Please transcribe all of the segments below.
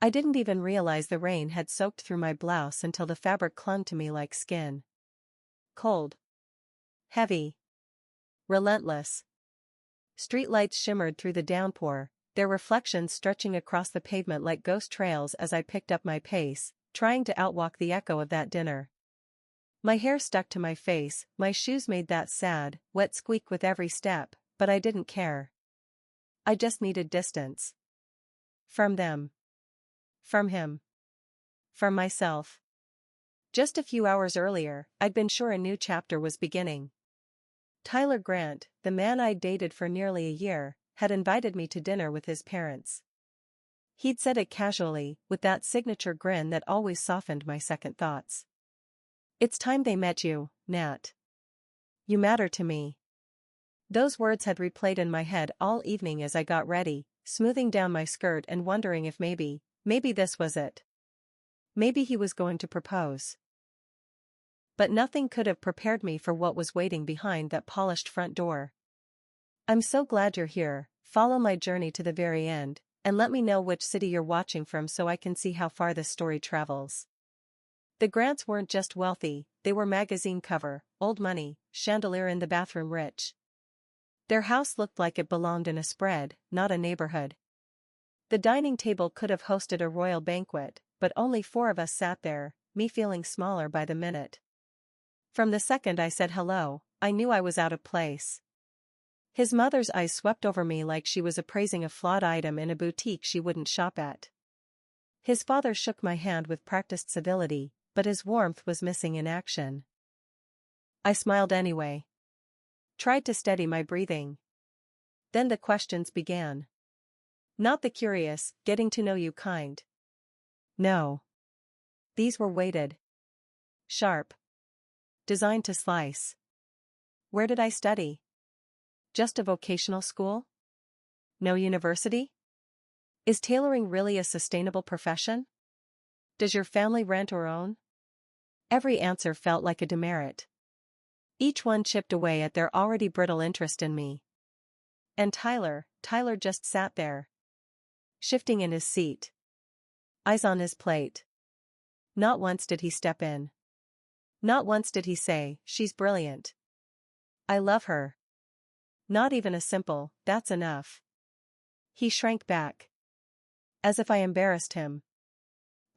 I didn't even realize the rain had soaked through my blouse until the fabric clung to me like skin. Cold. Heavy. Relentless. Streetlights shimmered through the downpour, their reflections stretching across the pavement like ghost trails as I picked up my pace, trying to outwalk the echo of that dinner. My hair stuck to my face, my shoes made that sad, wet squeak with every step, but I didn't care. I just needed distance. From them. From him. From myself. Just a few hours earlier, I'd been sure a new chapter was beginning. Tyler Grant, the man I'd dated for nearly a year, had invited me to dinner with his parents. He'd said it casually, with that signature grin that always softened my second thoughts. "It's time they met you, Nat. You matter to me." Those words had replayed in my head all evening as I got ready, smoothing down my skirt and wondering if maybe this was it. Maybe he was going to propose. But nothing could have prepared me for what was waiting behind that polished front door. "I'm so glad you're here. Follow my journey to the very end, and let me know which city you're watching from so I can see how far this story travels." The Grants weren't just wealthy, they were magazine cover, old money, chandelier in the bathroom rich. Their house looked like it belonged in a spread, not a neighborhood. The dining table could have hosted a royal banquet, but only 4 of us sat there, me feeling smaller by the minute. From the second I said hello, I knew I was out of place. His mother's eyes swept over me like she was appraising a flawed item in a boutique she wouldn't shop at. His father shook my hand with practiced civility, but his warmth was missing in action. I smiled anyway. Tried to steady my breathing. Then the questions began. Not the curious, getting to know you kind. No. These were weighted. Sharp. Designed to slice. Where did I study? Just a vocational school? No university? Is tailoring really a sustainable profession? Does your family rent or own? Every answer felt like a demerit. Each one chipped away at their already brittle interest in me. And Tyler just sat there. Shifting in his seat. Eyes on his plate. Not once did he step in. Not once did he say, "She's brilliant. I love her." Not even a simple, "That's enough." He shrank back. As if I embarrassed him.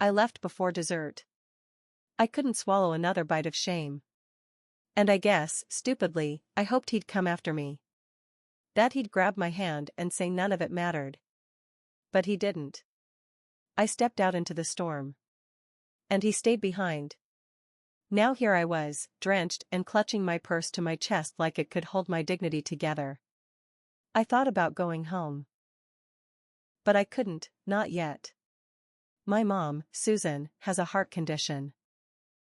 I left before dessert. I couldn't swallow another bite of shame. And I guess, stupidly, I hoped he'd come after me. That he'd grab my hand and say none of it mattered. But he didn't. I stepped out into the storm. And he stayed behind. Now here I was, drenched and clutching my purse to my chest like it could hold my dignity together. I thought about going home. But I couldn't, not yet. My mom, Susan, has a heart condition.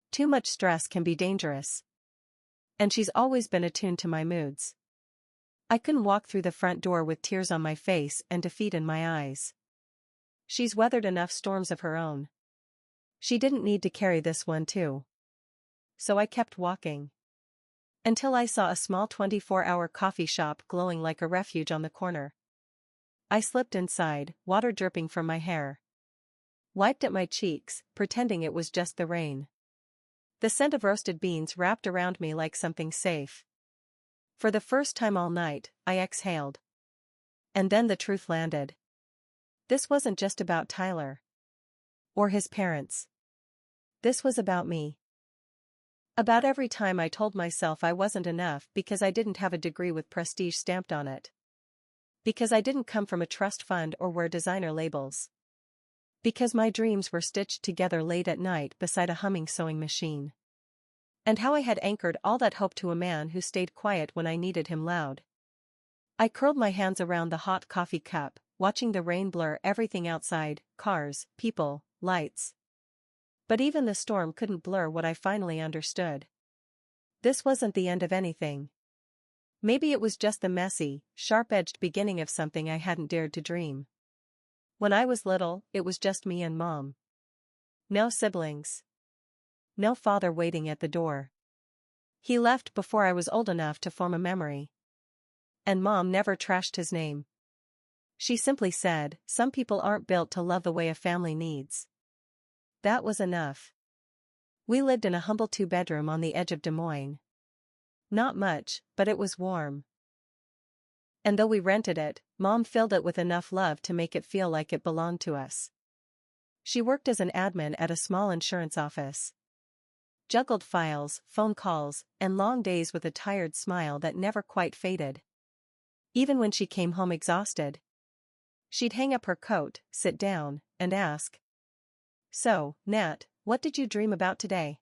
Too much stress can be dangerous. And she's always been attuned to my moods. I couldn't walk through the front door with tears on my face and defeat in my eyes. She's weathered enough storms of her own. She didn't need to carry this one too. So I kept walking. Until I saw a small 24-hour coffee shop glowing like a refuge on the corner. I slipped inside, water dripping from my hair. Wiped at my cheeks, pretending it was just the rain. The scent of roasted beans wrapped around me like something safe. For the first time all night, I exhaled. And then the truth landed. This wasn't just about Tyler. Or his parents. This was about me. About every time I told myself I wasn't enough because I didn't have a degree with prestige stamped on it. Because I didn't come from a trust fund or wear designer labels. Because my dreams were stitched together late at night beside a humming sewing machine. And how I had anchored all that hope to a man who stayed quiet when I needed him loud. I curled my hands around the hot coffee cup, watching the rain blur everything outside, cars, people, lights. But even the storm couldn't blur what I finally understood. This wasn't the end of anything. Maybe it was just the messy, sharp-edged beginning of something I hadn't dared to dream. When I was little, it was just me and Mom. No siblings. No father waiting at the door. He left before I was old enough to form a memory. And Mom never trashed his name. She simply said, "Some people aren't built to love the way a family needs." That was enough. We lived in a humble two-bedroom on the edge of Des Moines. Not much, but it was warm. And though we rented it, Mom filled it with enough love to make it feel like it belonged to us. She worked as an admin at a small insurance office. Juggled files, phone calls, and long days with a tired smile that never quite faded. Even when she came home exhausted, she'd hang up her coat, sit down, and ask, "So, Nat, what did you dream about today?"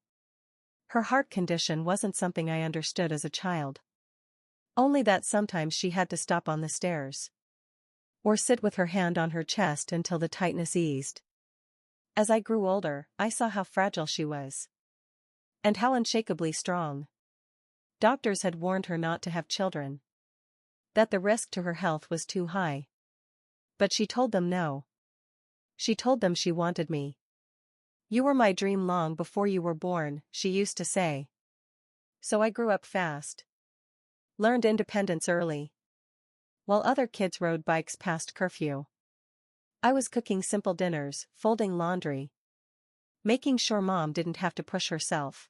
Her heart condition wasn't something I understood as a child. Only that sometimes she had to stop on the stairs. Or sit with her hand on her chest until the tightness eased. As I grew older, I saw how fragile she was. And how unshakably strong. Doctors had warned her not to have children. That the risk to her health was too high. But she told them no. She told them she wanted me. "You were my dream long before you were born," she used to say. So I grew up fast. Learned independence early. While other kids rode bikes past curfew, I was cooking simple dinners, folding laundry, making sure Mom didn't have to push herself.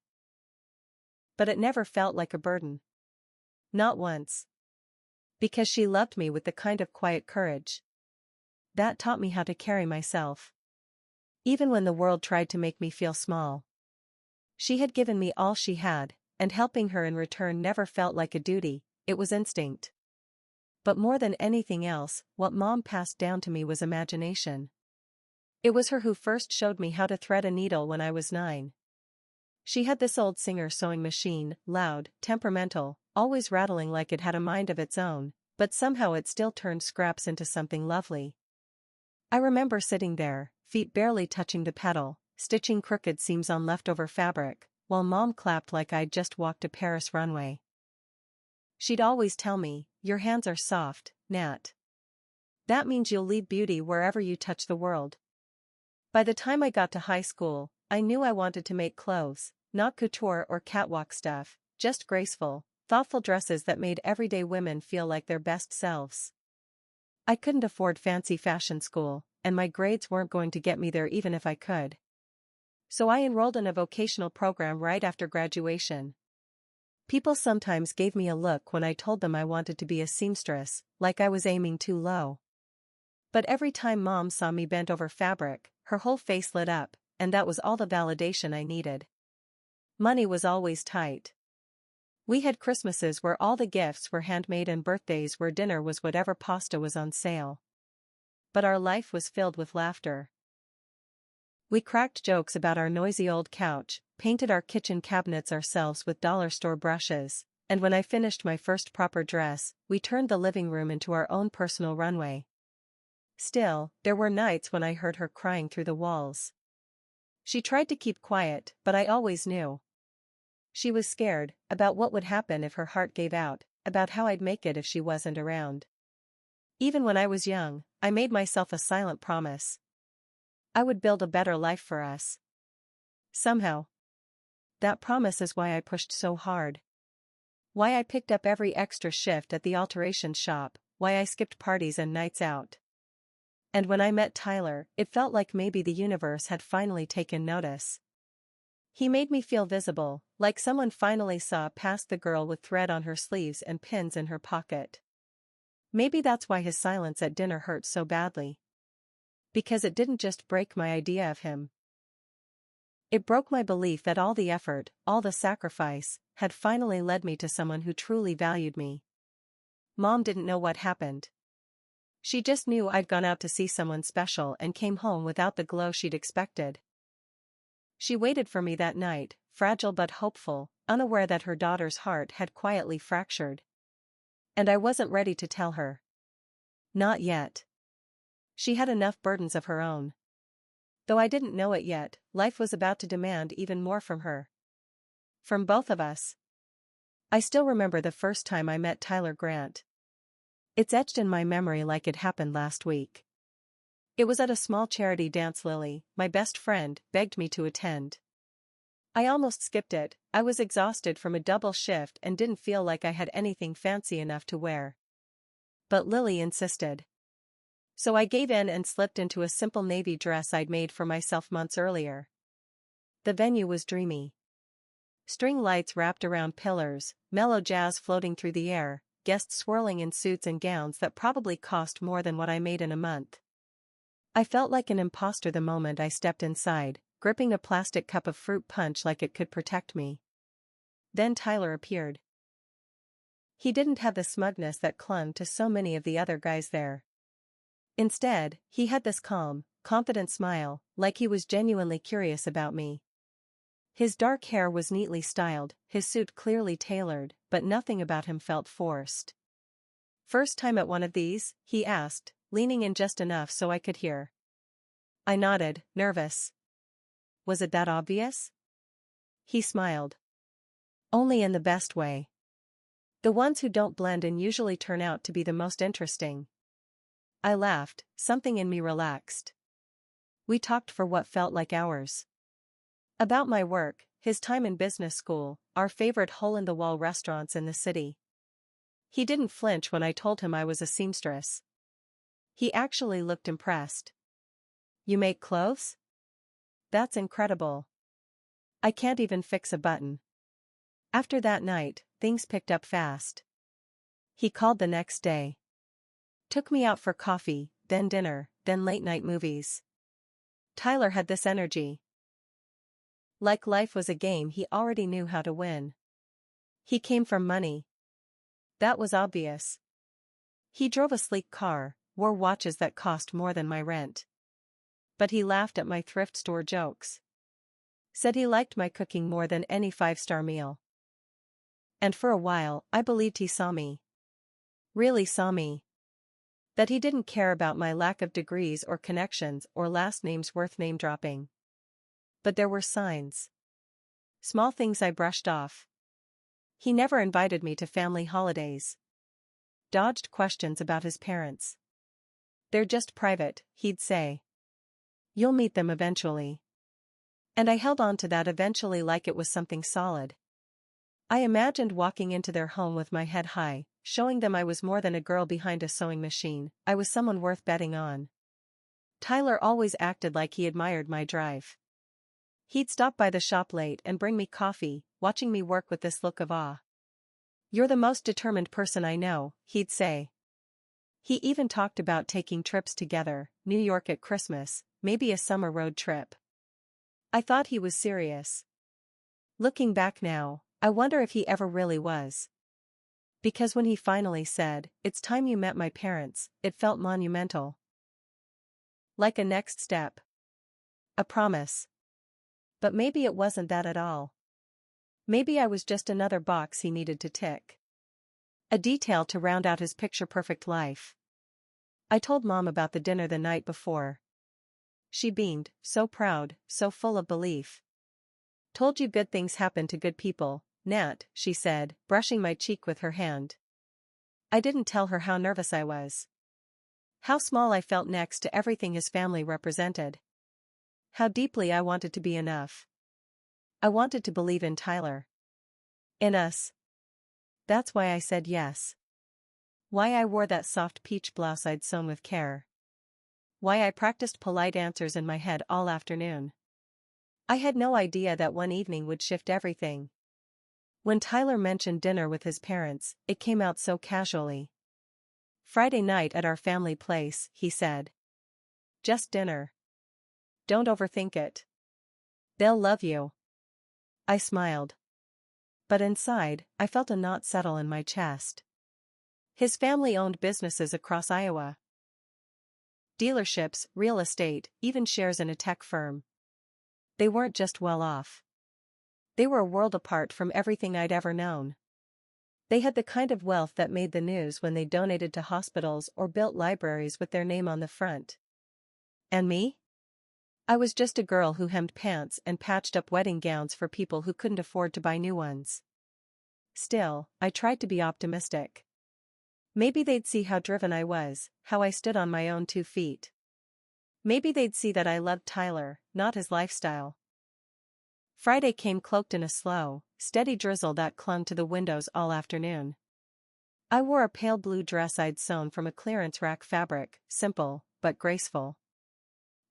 But it never felt like a burden. Not once. Because she loved me with the kind of quiet courage that taught me how to carry myself. Even when the world tried to make me feel small. She had given me all she had, and helping her in return never felt like a duty, it was instinct. But more than anything else, what Mom passed down to me was imagination. It was her who first showed me how to thread a needle when I was 9. She had this old Singer sewing machine, loud, temperamental, always rattling like it had a mind of its own, but somehow it still turned scraps into something lovely. I remember sitting there, feet barely touching the pedal, stitching crooked seams on leftover fabric, while Mom clapped like I'd just walked a Paris runway. She'd always tell me, "Your hands are soft, Nat. That means you'll leave beauty wherever you touch the world." By the time I got to high school, I knew I wanted to make clothes, not couture or catwalk stuff, just graceful, thoughtful dresses that made everyday women feel like their best selves. I couldn't afford fancy fashion school, and my grades weren't going to get me there even if I could. So I enrolled in a vocational program right after graduation. People sometimes gave me a look when I told them I wanted to be a seamstress, like I was aiming too low. But every time Mom saw me bent over fabric, her whole face lit up, and that was all the validation I needed. Money was always tight. We had Christmases where all the gifts were handmade and birthdays where dinner was whatever pasta was on sale. But our life was filled with laughter. We cracked jokes about our noisy old couch, painted our kitchen cabinets ourselves with dollar store brushes, and when I finished my first proper dress, we turned the living room into our own personal runway. Still, there were nights when I heard her crying through the walls. She tried to keep quiet, but I always knew. She was scared, about what would happen if her heart gave out, about how I'd make it if she wasn't around. Even when I was young, I made myself a silent promise. I would build a better life for us. Somehow. That promise is why I pushed so hard. Why I picked up every extra shift at the alteration shop, why I skipped parties and nights out. And when I met Tyler, it felt like maybe the universe had finally taken notice. He made me feel visible, like someone finally saw past the girl with thread on her sleeves and pins in her pocket. Maybe that's why his silence at dinner hurt so badly. Because it didn't just break my idea of him. It broke my belief that all the effort, all the sacrifice, had finally led me to someone who truly valued me. Mom didn't know what happened. She just knew I'd gone out to see someone special and came home without the glow she'd expected. She waited for me that night, fragile but hopeful, unaware that her daughter's heart had quietly fractured. And I wasn't ready to tell her. Not yet. She had enough burdens of her own. Though I didn't know it yet, life was about to demand even more from her. From both of us. I still remember the first time I met Tyler Grant. It's etched in my memory like it happened last week. It was at a small charity dance Lily, my best friend, begged me to attend. I almost skipped it. I was exhausted from a double shift and didn't feel like I had anything fancy enough to wear. But Lily insisted. So I gave in and slipped into a simple navy dress I'd made for myself months earlier. The venue was dreamy. String lights wrapped around pillars, mellow jazz floating through the air, guests swirling in suits and gowns that probably cost more than what I made in a month. I felt like an imposter the moment I stepped inside, gripping a plastic cup of fruit punch like it could protect me. Then Tyler appeared. He didn't have the smugness that clung to so many of the other guys there. Instead, he had this calm, confident smile, like he was genuinely curious about me. His dark hair was neatly styled, his suit clearly tailored, but nothing about him felt forced. "First time at one of these?" he asked, leaning in just enough so I could hear. I nodded, nervous. "Was it that obvious?" He smiled. "Only in the best way. The ones who don't blend in usually turn out to be the most interesting." I laughed, something in me relaxed. We talked for what felt like hours. About my work, his time in business school, our favorite hole-in-the-wall restaurants in the city. He didn't flinch when I told him I was a seamstress. He actually looked impressed. "You make clothes? That's incredible. I can't even fix a button." After that night, things picked up fast. He called the next day. Took me out for coffee, then dinner, then late-night movies. Tyler had this energy. Like life was a game he already knew how to win. He came from money. That was obvious. He drove a sleek car, wore watches that cost more than my rent. But he laughed at my thrift store jokes. Said he liked my cooking more than any five-star meal. And for a while, I believed he saw me. Really saw me. That he didn't care about my lack of degrees or connections or last names worth name-dropping. But there were signs. Small things I brushed off. He never invited me to family holidays. Dodged questions about his parents. "They're just private," he'd say. "You'll meet them eventually." And I held on to that eventually like it was something solid. I imagined walking into their home with my head high, showing them I was more than a girl behind a sewing machine, I was someone worth betting on. Tyler always acted like he admired my drive. He'd stop by the shop late and bring me coffee, watching me work with this look of awe. "You're the most determined person I know," he'd say. He even talked about taking trips together, New York at Christmas, maybe a summer road trip. I thought he was serious. Looking back now, I wonder if he ever really was. Because when he finally said, "It's time you met my parents," it felt monumental. Like a next step. A promise. But maybe it wasn't that at all. Maybe I was just another box he needed to tick. A detail to round out his picture-perfect life. I told Mom about the dinner the night before. She beamed, so proud, so full of belief. "Told you good things happen to good people, Nat," she said, brushing my cheek with her hand. I didn't tell her how nervous I was. How small I felt next to everything his family represented. How deeply I wanted to be enough. I wanted to believe in Tyler. In us. That's why I said yes. Why I wore that soft peach blouse I'd sewn with care. Why I practiced polite answers in my head all afternoon. I had no idea that one evening would shift everything. When Tyler mentioned dinner with his parents, it came out so casually. "Friday night at our family place," he said. "Just dinner. Don't overthink it. They'll love you." I smiled. But inside, I felt a knot settle in my chest. His family owned businesses across Iowa. Dealerships, real estate, even shares in a tech firm. They weren't just well off. They were a world apart from everything I'd ever known. They had the kind of wealth that made the news when they donated to hospitals or built libraries with their name on the front. And me? I was just a girl who hemmed pants and patched up wedding gowns for people who couldn't afford to buy new ones. Still, I tried to be optimistic. Maybe they'd see how driven I was, how I stood on my own 2 feet. Maybe they'd see that I loved Tyler, not his lifestyle. Friday came cloaked in a slow, steady drizzle that clung to the windows all afternoon. I wore a pale blue dress I'd sewn from a clearance rack fabric, simple, but graceful.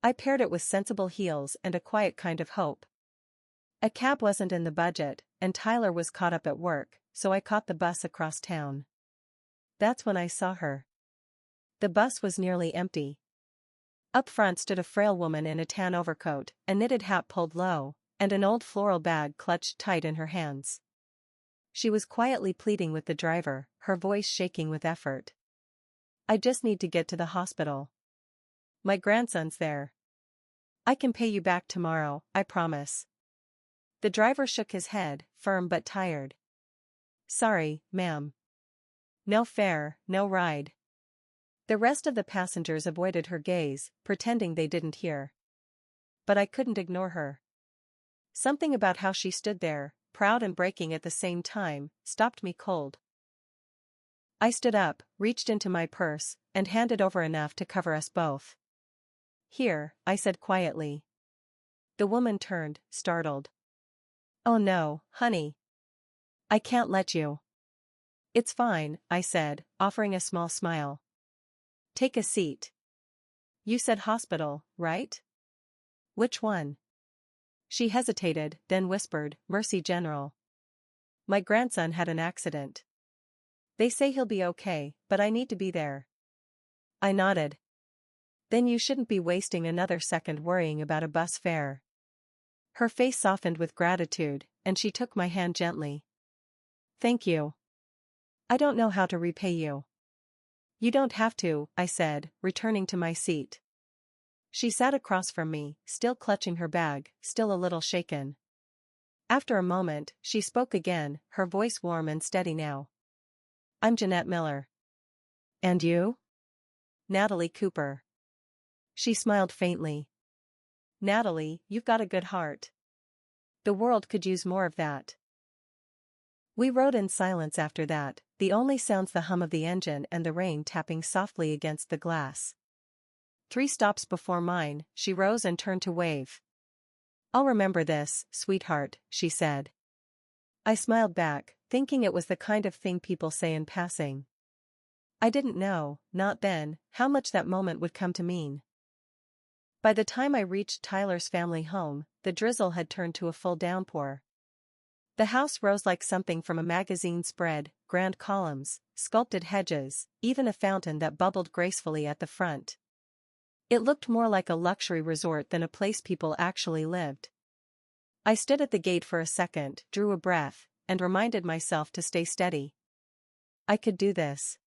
I paired it with sensible heels and a quiet kind of hope. A cab wasn't in the budget, and Tyler was caught up at work, so I caught the bus across town. That's when I saw her. The bus was nearly empty. Up front stood a frail woman in a tan overcoat, a knitted hat pulled low, and an old floral bag clutched tight in her hands. She was quietly pleading with the driver, her voice shaking with effort. "I just need to get to the hospital. My grandson's there. I can pay you back tomorrow, I promise." The driver shook his head, firm but tired. "Sorry, ma'am. No fare, no ride." The rest of the passengers avoided her gaze, pretending they didn't hear. But I couldn't ignore her. Something about how she stood there, proud and breaking at the same time, stopped me cold. I stood up, reached into my purse, and handed over enough to cover us both. "Here," I said quietly. The woman turned, startled. "Oh no, honey. I can't let you." "It's fine," I said, offering a small smile. "Take a seat." "You said hospital, right? Which one?" She hesitated, then whispered, "Mercy General. My grandson had an accident. They say he'll be okay, but I need to be there." I nodded. "Then you shouldn't be wasting another second worrying about a bus fare." Her face softened with gratitude, and she took my hand gently. "Thank you. I don't know how to repay you." "You don't have to," I said, returning to my seat. She sat across from me, still clutching her bag, still a little shaken. After a moment, she spoke again, her voice warm and steady now. "I'm Jeanette Miller." "And you?" "Natalie Cooper." She smiled faintly. "Natalie, you've got a good heart. The world could use more of that." We rode in silence after that, the only sounds the hum of the engine and the rain tapping softly against the glass. 3 stops before mine, she rose and turned to wave. "I'll remember this, sweetheart," she said. I smiled back, thinking it was the kind of thing people say in passing. I didn't know, not then, how much that moment would come to mean. By the time I reached Tyler's family home, the drizzle had turned to a full downpour. The house rose like something from a magazine spread, grand columns, sculpted hedges, even a fountain that bubbled gracefully at the front. It looked more like a luxury resort than a place people actually lived. I stood at the gate for a second, drew a breath, and reminded myself to stay steady. I could do this.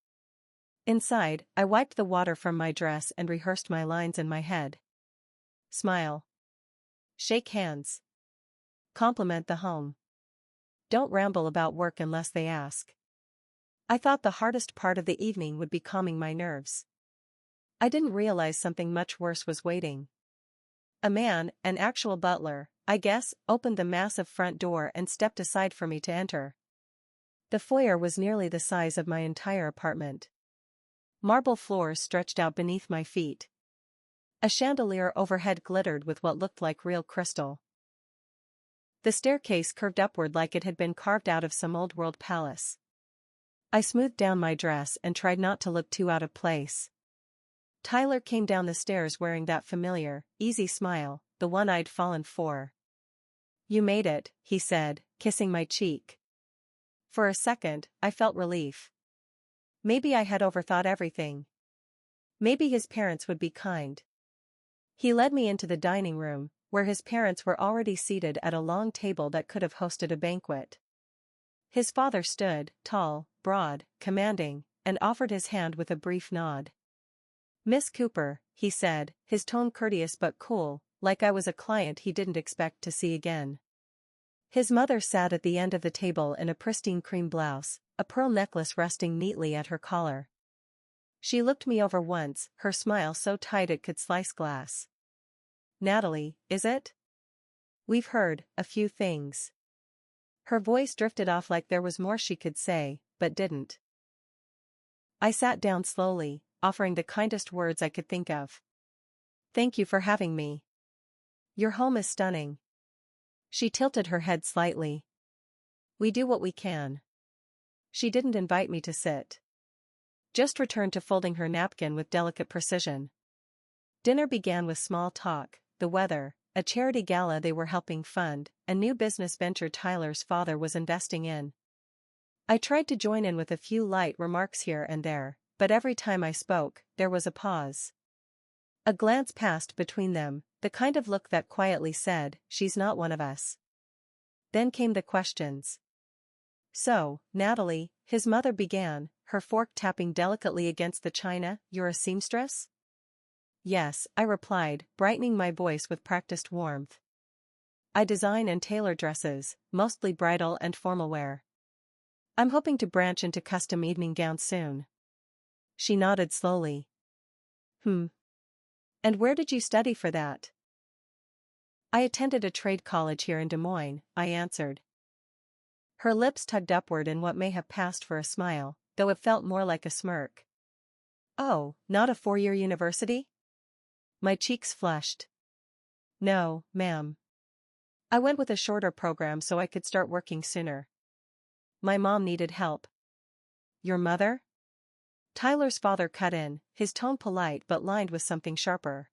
Inside, I wiped the water from my dress and rehearsed my lines in my head. Smile. Shake hands. Compliment the home. Don't ramble about work unless they ask. I thought the hardest part of the evening would be calming my nerves. I didn't realize something much worse was waiting. A man, an actual butler, I guess, opened the massive front door and stepped aside for me to enter. The foyer was nearly the size of my entire apartment. Marble floors stretched out beneath my feet. A chandelier overhead glittered with what looked like real crystal. The staircase curved upward like it had been carved out of some old-world palace. I smoothed down my dress and tried not to look too out of place. Tyler came down the stairs wearing that familiar, easy smile, the one I'd fallen for. "You made it," he said, kissing my cheek. For a second, I felt relief. Maybe I had overthought everything. Maybe his parents would be kind. He led me into the dining room, where his parents were already seated at a long table that could have hosted a banquet. His father stood, tall, broad, commanding, and offered his hand with a brief nod. "Miss Cooper," he said, his tone courteous but cool, like I was a client he didn't expect to see again. His mother sat at the end of the table in a pristine cream blouse, a pearl necklace resting neatly at her collar. She looked me over once, her smile so tight it could slice glass. "Natalie, is it? We've heard a few things." Her voice drifted off like there was more she could say, but didn't. I sat down slowly, offering the kindest words I could think of. "Thank you for having me. Your home is stunning." She tilted her head slightly. "We do what we can." She didn't invite me to sit. Just returned to folding her napkin with delicate precision. Dinner began with small talk, the weather, a charity gala they were helping fund, a new business venture Tyler's father was investing in. I tried to join in with a few light remarks here and there, but every time I spoke, there was a pause. A glance passed between them, the kind of look that quietly said, "She's not one of us." Then came the questions. "So, Natalie," his mother began, her fork tapping delicately against the china, "you're a seamstress?" "Yes," I replied, brightening my voice with practiced warmth. "I design and tailor dresses, mostly bridal and formal wear. I'm hoping to branch into custom evening gowns soon." She nodded slowly. "Hmm. And where did you study for that?" "I attended a trade college here in Des Moines," I answered. Her lips tugged upward in what may have passed for a smile, though it felt more like a smirk. "Oh, not a 4-year university?" My cheeks flushed. "No, ma'am. I went with a shorter program so I could start working sooner. My mom needed help." "Your mother?" Tyler's father cut in, his tone polite but lined with something sharper.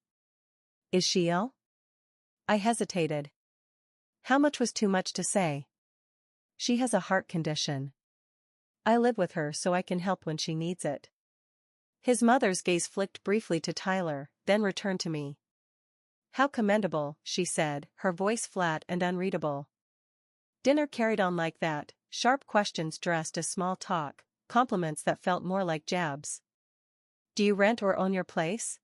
"Is she ill?" I hesitated. How much was too much to say? "She has a heart condition. I live with her so I can help when she needs it." His mother's gaze flicked briefly to Tyler, then returned to me. "How commendable," she said, her voice flat and unreadable. Dinner carried on like that, sharp questions dressed as small talk, compliments that felt more like jabs. "Do you rent or own your place?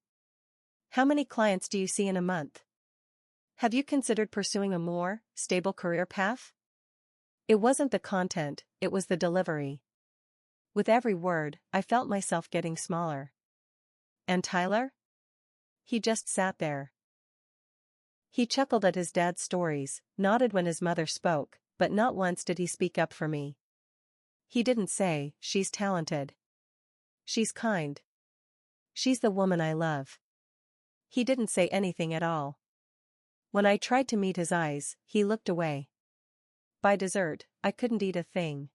How many clients do you see in a month? Have you considered pursuing a more stable career path?" It wasn't the content, it was the delivery. With every word, I felt myself getting smaller. And Tyler? He just sat there. He chuckled at his dad's stories, nodded when his mother spoke, but not once did he speak up for me. He didn't say, "She's talented. She's kind. She's the woman I love." He didn't say anything at all. When I tried to meet his eyes, he looked away. By dessert, I couldn't eat a thing.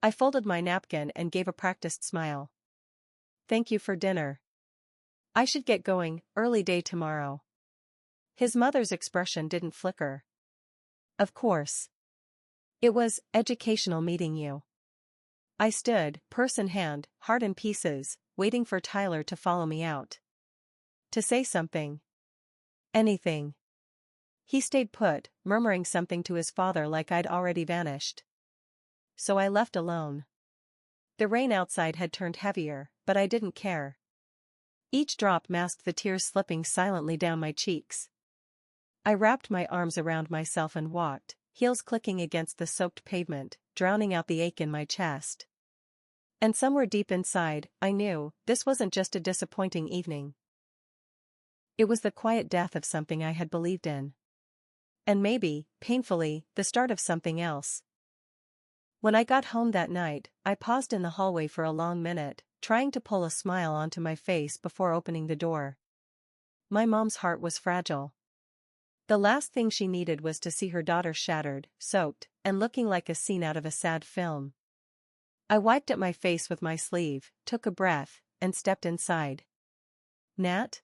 I folded my napkin and gave a practiced smile. "Thank you for dinner. I should get going, early day tomorrow." His mother's expression didn't flicker. "Of course. It was educational meeting you." I stood, purse in hand, heart in pieces, waiting for Tyler to follow me out. To say something. Anything. He stayed put, murmuring something to his father like I'd already vanished. So I left alone. The rain outside had turned heavier, but I didn't care. Each drop masked the tears slipping silently down my cheeks. I wrapped my arms around myself and walked, heels clicking against the soaked pavement, drowning out the ache in my chest. And somewhere deep inside, I knew, this wasn't just a disappointing evening. It was the quiet death of something I had believed in. And maybe, painfully, the start of something else. When I got home that night, I paused in the hallway for a long minute, trying to pull a smile onto my face before opening the door. My mom's heart was fragile. The last thing she needed was to see her daughter shattered, soaked, and looking like a scene out of a sad film. I wiped at my face with my sleeve, took a breath, and stepped inside. "Nat?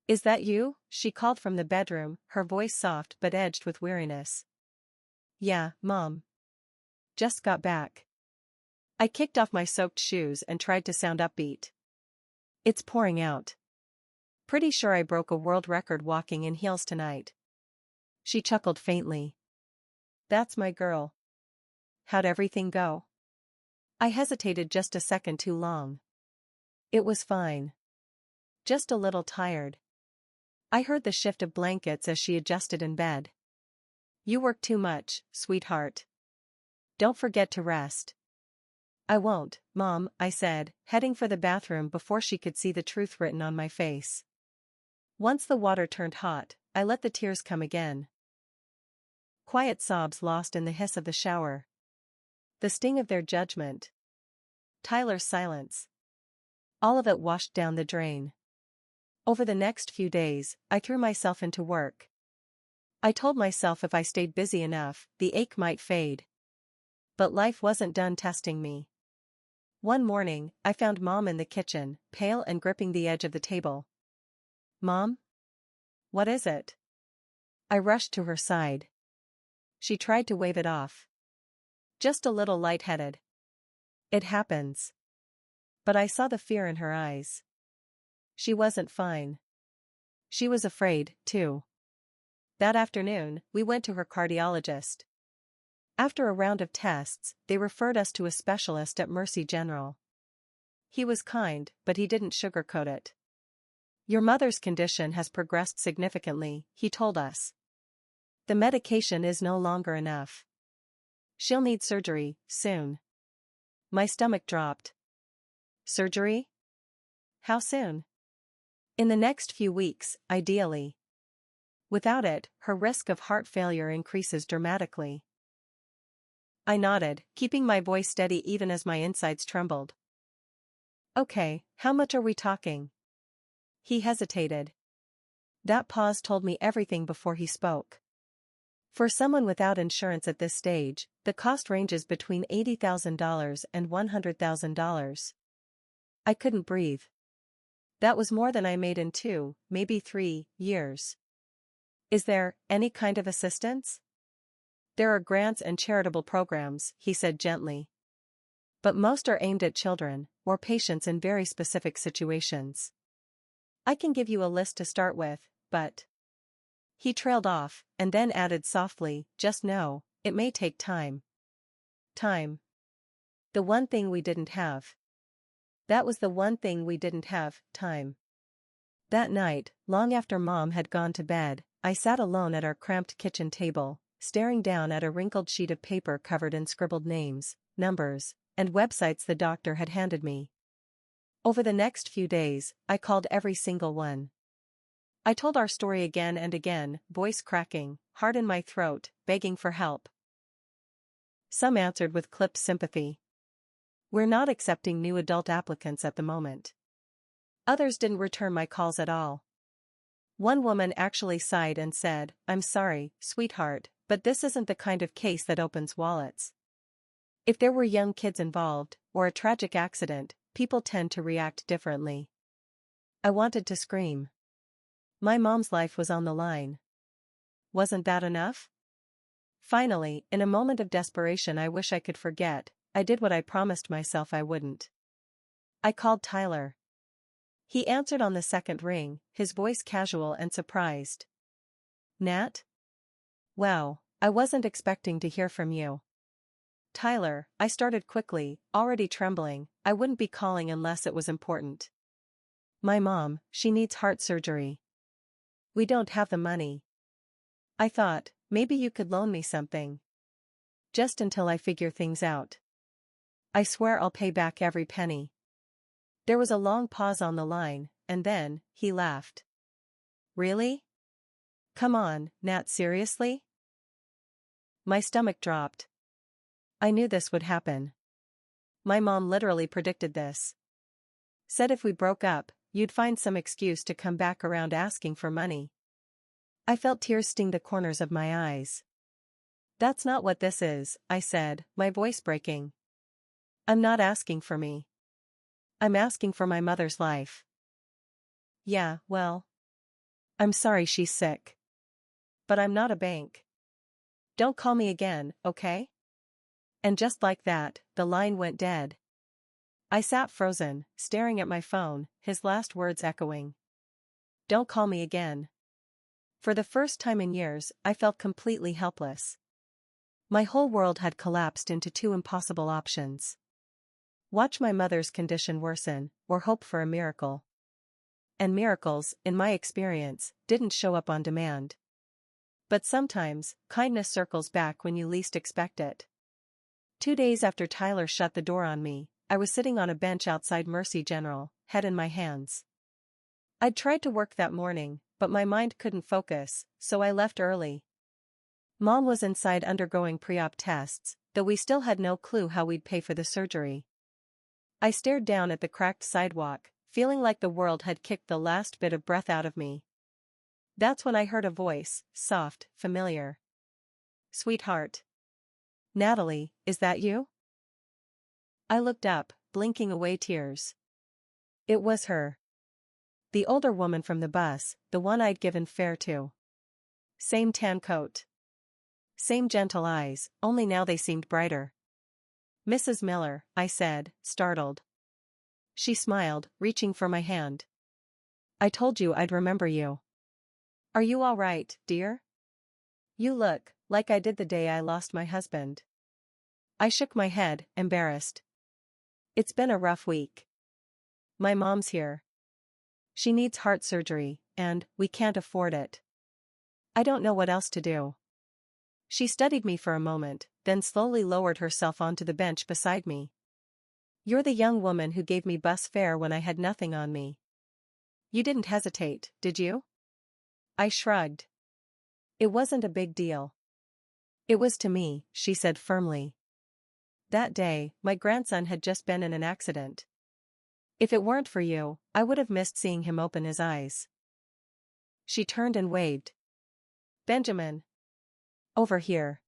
Is that you?" she called from the bedroom, her voice soft but edged with weariness. "Yeah, Mom. Just got back." I kicked off my soaked shoes and tried to sound upbeat. "It's pouring out. Pretty sure I broke a world record walking in heels tonight." She chuckled faintly. "That's my girl. How'd everything go?" I hesitated just a second too long. "It was fine. Just a little tired." I heard the shift of blankets as she adjusted in bed. "You work too much, sweetheart. Don't forget to rest." "I won't, Mom," I said, heading for the bathroom before she could see the truth written on my face. Once the water turned hot, I let the tears come again. Quiet sobs lost in the hiss of the shower. The sting of their judgment. Tyler's silence. All of it washed down the drain. Over the next few days, I threw myself into work. I told myself if I stayed busy enough, the ache might fade. But life wasn't done testing me. One morning, I found Mom in the kitchen, pale and gripping the edge of the table. Mom? What is it? I rushed to her side. She tried to wave it off. Just a little lightheaded. It happens. But I saw the fear in her eyes. She wasn't fine. She was afraid, too. That afternoon, we went to her cardiologist. After a round of tests, they referred us to a specialist at Mercy General. He was kind, but he didn't sugarcoat it. Your mother's condition has progressed significantly, he told us. The medication is no longer enough. She'll need surgery, soon. My stomach dropped. Surgery? How soon? In the next few weeks, ideally. Without it, her risk of heart failure increases dramatically. I nodded, keeping my voice steady even as my insides trembled. Okay, how much are we talking? He hesitated. That pause told me everything before he spoke. For someone without insurance at this stage, the cost ranges between $80,000 and $100,000. I couldn't breathe. That was more than I made in 2, maybe 3, years. Is there any kind of assistance? There are grants and charitable programs, he said gently. But most are aimed at children, or patients in very specific situations. I can give you a list to start with, but... He trailed off, and then added softly, just know, it may take time. Time. The one thing we didn't have. That was the one thing we didn't have, time. That night, long after Mom had gone to bed, I sat alone at our cramped kitchen table, staring down at a wrinkled sheet of paper covered in scribbled names, numbers, and websites the doctor had handed me. Over the next few days, I called every single one. I told our story again and again, voice cracking, heart in my throat, begging for help. Some answered with clipped sympathy. We're not accepting new adult applicants at the moment. Others didn't return my calls at all. One woman actually sighed and said, I'm sorry, sweetheart, but this isn't the kind of case that opens wallets. If there were young kids involved, or a tragic accident, people tend to react differently. I wanted to scream. My mom's life was on the line. Wasn't that enough? Finally, in a moment of desperation I wish I could forget, I did what I promised myself I wouldn't. I called Tyler. He answered on the second ring, his voice casual and surprised. Nat? Wow, I wasn't expecting to hear from you. Tyler, I started quickly, already trembling. I wouldn't be calling unless it was important. My mom, she needs heart surgery. We don't have the money. I thought, maybe you could loan me something. Just until I figure things out. I swear I'll pay back every penny. There was a long pause on the line, and then, he laughed. Really? Come on, Nat, seriously? My stomach dropped. I knew this would happen. My mom literally predicted this. Said if we broke up, you'd find some excuse to come back around asking for money. I felt tears sting the corners of my eyes. That's not what this is, I said, my voice breaking. I'm not asking for me. I'm asking for my mother's life. Yeah, well. I'm sorry she's sick. But I'm not a bank. Don't call me again, okay? And just like that, the line went dead. I sat frozen, staring at my phone, his last words echoing. Don't call me again. For the first time in years, I felt completely helpless. My whole world had collapsed into two impossible options. Watch my mother's condition worsen, or hope for a miracle. And miracles, in my experience, didn't show up on demand. But sometimes, kindness circles back when you least expect it. 2 days after Tyler shut the door on me, I was sitting on a bench outside Mercy General, head in my hands. I'd tried to work that morning, but my mind couldn't focus, so I left early. Mom was inside undergoing pre-op tests, though we still had no clue how we'd pay for the surgery. I stared down at the cracked sidewalk, feeling like the world had kicked the last bit of breath out of me. That's when I heard a voice, soft, familiar. Sweetheart. Natalie, is that you? I looked up, blinking away tears. It was her. The older woman from the bus, the one I'd given fare to. Same tan coat. Same gentle eyes, only now they seemed brighter. "Mrs. Miller," I said, startled. She smiled, reaching for my hand. "I told you I'd remember you. Are you all right, dear? You look like I did the day I lost my husband." I shook my head, embarrassed. "It's been a rough week. My mom's here. She needs heart surgery, and we can't afford it. I don't know what else to do." She studied me for a moment, then slowly lowered herself onto the bench beside me. "You're the young woman who gave me bus fare when I had nothing on me. You didn't hesitate, did you?" I shrugged. "It wasn't a big deal." "It was to me," she said firmly. "That day, my grandson had just been in an accident. If it weren't for you, I would have missed seeing him open his eyes." She turned and waved. "Benjamin. Over here."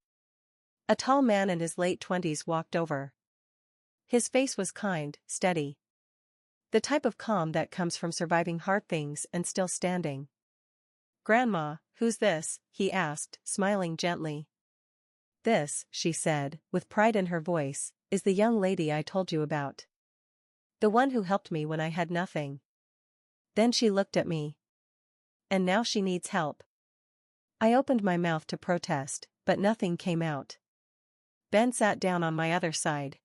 A tall man in his late 20s walked over. His face was kind, steady. The type of calm that comes from surviving hard things and still standing. "Grandma, who's this?" he asked, smiling gently. "This," she said, with pride in her voice, "is the young lady I told you about. The one who helped me when I had nothing." Then she looked at me. "And now she needs help." I opened my mouth to protest, but nothing came out. Ben sat down on my other side.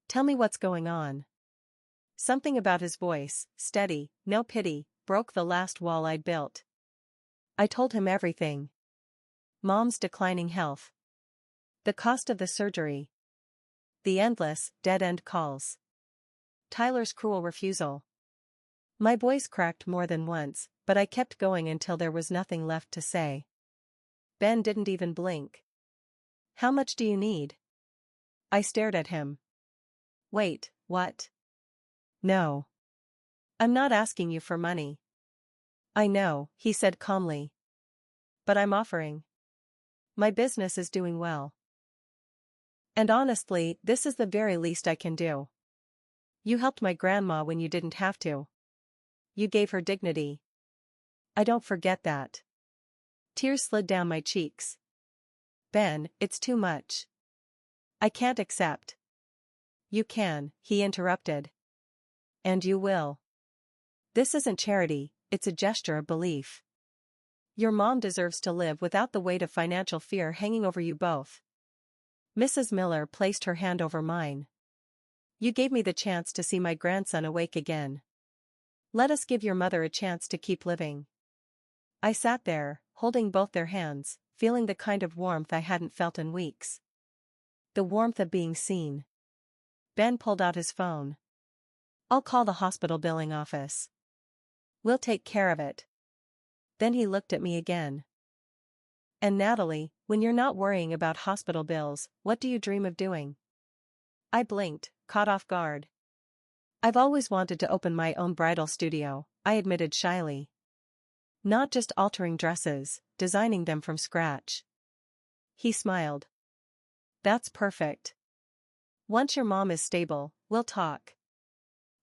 "Tell me what's going on." Something about his voice, steady, no pity, broke the last wall I'd built. I told him everything. Mom's declining health. The cost of the surgery. The endless, dead-end calls. Tyler's cruel refusal. My voice cracked more than once, but I kept going until there was nothing left to say. Ben didn't even blink. "How much do you need?" I stared at him. "Wait, what?" "No. I'm not asking you for money." "I know," he said calmly. "But I'm offering. My business is doing well. And honestly, this is the very least I can do. You helped my grandma when you didn't have to. You gave her dignity. I don't forget that." Tears slid down my cheeks. "Ben, it's too much. I can't accept." "You can," he interrupted. "And you will. This isn't charity, it's a gesture of belief. Your mom deserves to live without the weight of financial fear hanging over you both." Mrs. Miller placed her hand over mine. "You gave me the chance to see my grandson awake again. Let us give your mother a chance to keep living." I sat there, holding both their hands, feeling the kind of warmth I hadn't felt in weeks. The warmth of being seen. Ben pulled out his phone. "I'll call the hospital billing office. We'll take care of it." Then he looked at me again. "And Natalie, when you're not worrying about hospital bills, what do you dream of doing?" I blinked, caught off guard. "I've always wanted to open my own bridal studio," I admitted shyly. "Not just altering dresses, designing them from scratch." He smiled. "That's perfect. Once your mom is stable, we'll talk.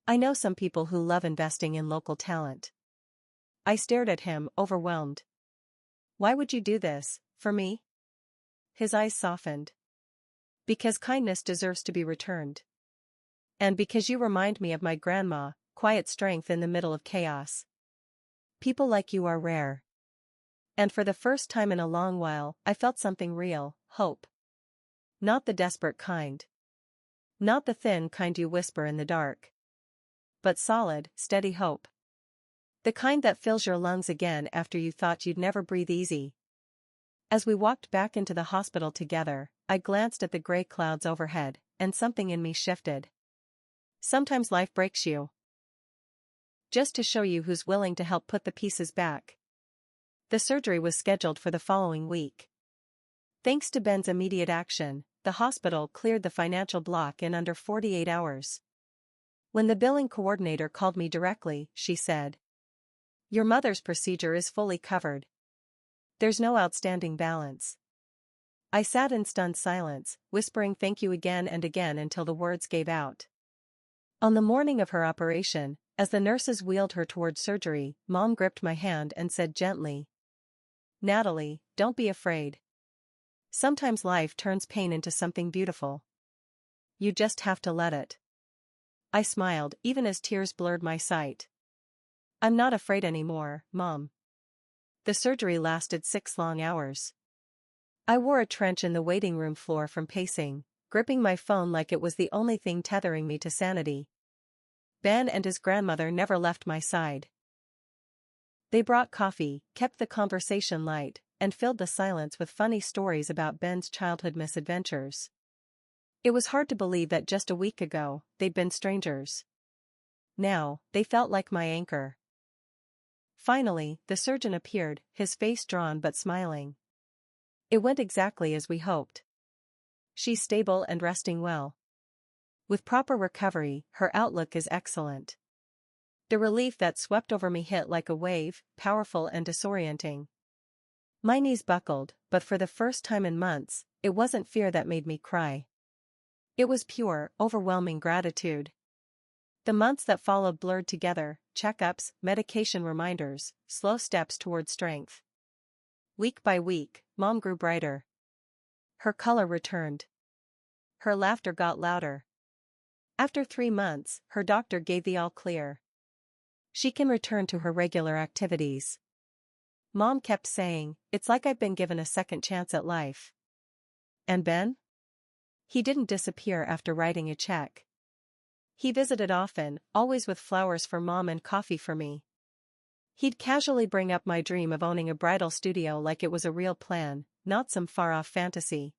I know some people who love investing in local talent." I stared at him, overwhelmed. "Why would you do this, for me?" His eyes softened. "Because kindness deserves to be returned. And because you remind me of my grandma, quiet strength in the middle of chaos. People like you are rare." And for the first time in a long while, I felt something real, hope. Not the desperate kind. Not the thin kind you whisper in the dark. But solid, steady hope. The kind that fills your lungs again after you thought you'd never breathe easy. As we walked back into the hospital together, I glanced at the gray clouds overhead, and something in me shifted. Sometimes life breaks you. Just to show you who's willing to help put the pieces back. The surgery was scheduled for the following week. Thanks to Ben's immediate action, the hospital cleared the financial block in under 48 hours. When the billing coordinator called me directly, she said, "Your mother's procedure is fully covered. There's no outstanding balance." I sat in stunned silence, whispering thank you again and again until the words gave out. On the morning of her operation, As the nurses wheeled her toward surgery, Mom gripped my hand and said gently, "Natalie, don't be afraid. Sometimes life turns pain into something beautiful. You just have to let it." I smiled even as tears blurred my sight. "I'm not afraid anymore, Mom." The surgery lasted 6 long hours. I wore a trench in the waiting room floor from pacing, gripping my phone like it was the only thing tethering me to sanity. Ben and his grandmother never left my side. They brought coffee, kept the conversation light, and filled the silence with funny stories about Ben's childhood misadventures. It was hard to believe that just a week ago, they'd been strangers. Now, they felt like my anchor. Finally, the surgeon appeared, his face drawn but smiling. "It went exactly as we hoped. She's stable and resting well. With proper recovery, her outlook is excellent." The relief that swept over me hit like a wave, powerful and disorienting. My knees buckled, but for the first time in months, it wasn't fear that made me cry. It was pure, overwhelming gratitude. The months that followed blurred together, checkups, medication reminders, slow steps toward strength. Week by week, Mom grew brighter. Her color returned. Her laughter got louder. After 3 months, her doctor gave the all clear. She can return to her regular activities. Mom kept saying, "It's like I've been given a second chance at life." And Ben? He didn't disappear after writing a check. He visited often, always with flowers for Mom and coffee for me. He'd casually bring up my dream of owning a bridal studio like it was a real plan, not some far-off fantasy.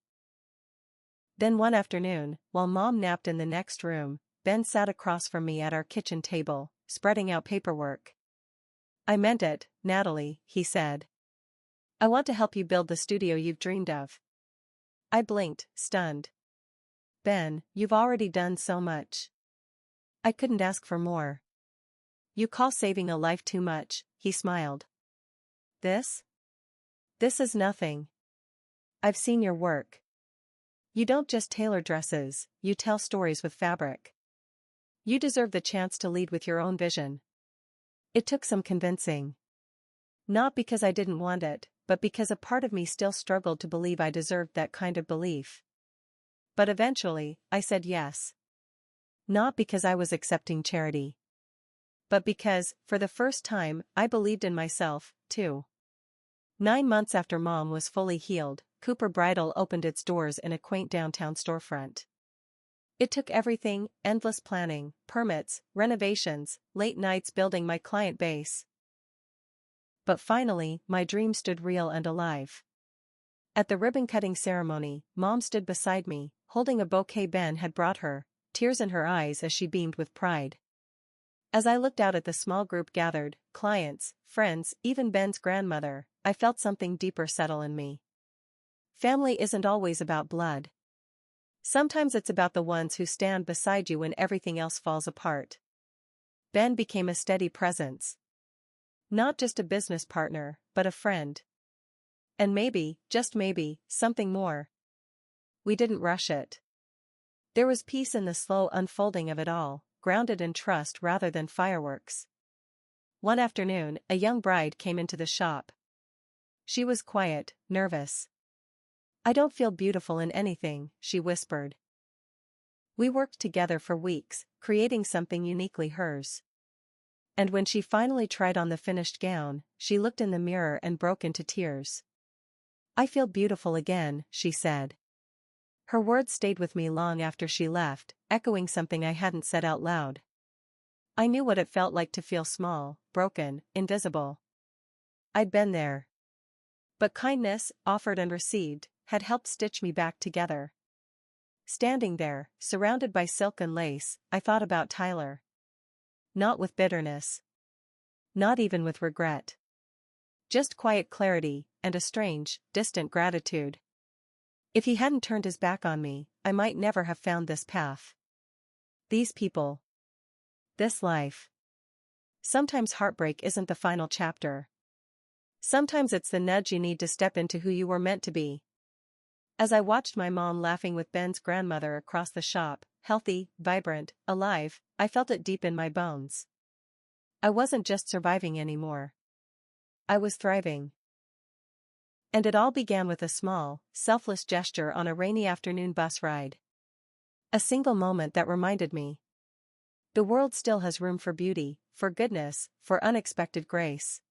Then one afternoon, while Mom napped in the next room, Ben sat across from me at our kitchen table, spreading out paperwork. "I meant it, Natalie," he said. "I want to help you build the studio you've dreamed of." I blinked, stunned. "Ben, you've already done so much." I couldn't ask for more. "You call saving a life too much," he smiled. This? This is nothing. I've seen your work. You don't just tailor dresses, you tell stories with fabric. You deserve the chance to lead with your own vision." It took some convincing. Not because I didn't want it, but because a part of me still struggled to believe I deserved that kind of belief. But eventually, I said yes. Not because I was accepting charity. But because, for the first time, I believed in myself, too. 9 months after Mom was fully healed, Cooper Bridal opened its doors in a quaint downtown storefront. It took everything: endless planning, permits, renovations, late nights building my client base. But finally, my dream stood real and alive. At the ribbon-cutting ceremony, Mom stood beside me, holding a bouquet Ben had brought her, tears in her eyes as she beamed with pride. As I looked out at the small group gathered, clients, friends, even Ben's grandmother, I felt something deeper settle in me. Family isn't always about blood. Sometimes it's about the ones who stand beside you when everything else falls apart. Ben became a steady presence. Not just a business partner, but a friend. And maybe, just maybe, something more. We didn't rush it. There was peace in the slow unfolding of it all, grounded in trust rather than fireworks. One afternoon, a young bride came into the shop. She was quiet, nervous. "I don't feel beautiful in anything," she whispered. We worked together for weeks, creating something uniquely hers. And when she finally tried on the finished gown, she looked in the mirror and broke into tears. "I feel beautiful again," she said. Her words stayed with me long after she left, echoing something I hadn't said out loud. I knew what it felt like to feel small, broken, invisible. I'd been there. But kindness, offered and received, had helped stitch me back together. Standing there, surrounded by silk and lace, I thought about Tyler. Not with bitterness. Not even with regret. Just quiet clarity, and a strange, distant gratitude. If he hadn't turned his back on me, I might never have found this path. These people. This life. Sometimes heartbreak isn't the final chapter. Sometimes it's the nudge you need to step into who you were meant to be. As I watched my mom laughing with Ben's grandmother across the shop, healthy, vibrant, alive, I felt it deep in my bones. I wasn't just surviving anymore. I was thriving. And it all began with a small, selfless gesture on a rainy afternoon bus ride. A single moment that reminded me. The world still has room for beauty, for goodness, for unexpected grace.